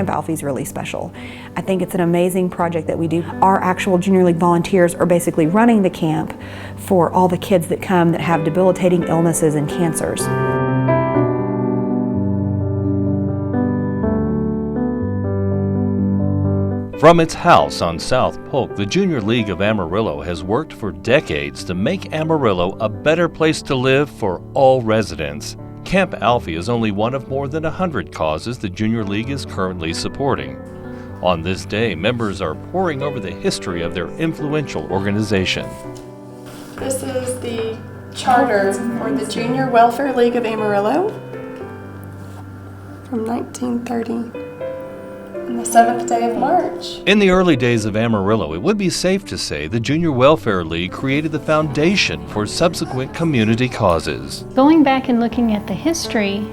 Camp Alfie is really special. I think it's an amazing project that we do. Our actual Junior League volunteers are basically running the camp for all the kids that come that have debilitating illnesses and cancers. From its house on South Polk, the Junior League of Amarillo has worked for decades to make Amarillo a better place to live for all residents. Camp Alfie is only one of more than 100 causes the Junior League is currently supporting. On this day, members are poring over the history of their influential organization. This is the charter for the Junior Welfare League of Amarillo from 1930. On the 7th day of March. In the early days of Amarillo, it would be safe to say the Junior Welfare League created the foundation for subsequent community causes. Going back and looking at the history,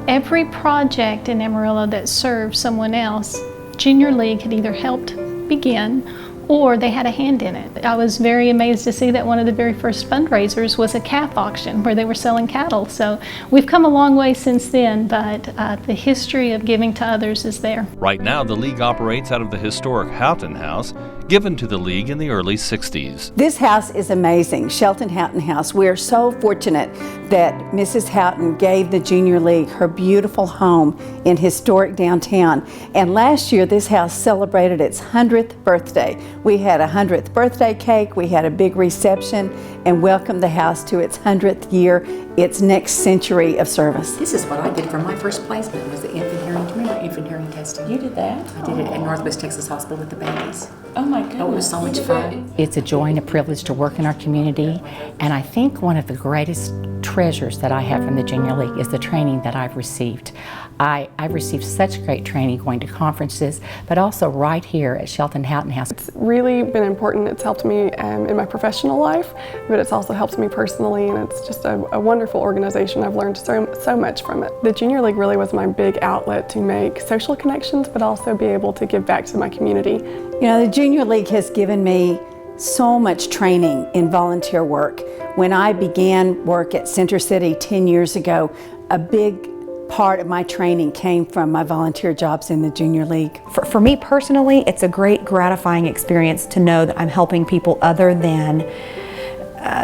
every project in Amarillo that served someone else, Junior League had either helped begin or they had a hand in it. I was very amazed to see that one of the very first fundraisers was a calf auction where they were selling cattle. So we've come a long way since then, but the history of giving to others is there. Right now, the League operates out of the historic Houghton House, given to the League in the early 60s. This house is amazing, Shelton Houghton House. We are so fortunate that Mrs. Houghton gave the Junior League her beautiful home in historic downtown. And last year, this house celebrated its 100th birthday. We had a 100th birthday cake, we had a big reception, and welcomed the house to its 100th year, its next century of service. This is what I did for my first placement, was the infant hearing, remember infant hearing testing. You did that? I did it at Northwest Texas Hospital with the babies. Oh my goodness. Oh, it was so much fun. It's a joy and a privilege to work in our community, and I think one of the greatest treasures that I have from the Junior League is the training that I've received. I've received such great training going to conferences, but also right here at Shelton Houghton House. It's really been important. It's helped me in my professional life, but it's also helped me personally, and it's just a wonderful organization. I've learned so much from it. The Junior League really was my big outlet to make social connections, but also be able to give back to my community. You know, the Junior League has given me so much training in volunteer work. When I began work at Center City 10 years ago, a big part of my training came from my volunteer jobs in the Junior League. For me personally, it's a great gratifying experience to know that I'm helping people other than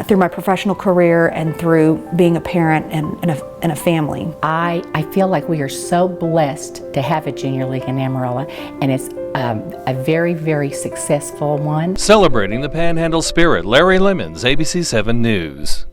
through my professional career and through being a parent and a family. I feel like we are so blessed to have a Junior League in Amarillo, and it's a very, very successful one. Celebrating the Panhandle Spirit, Larry Lemmons, ABC 7 News.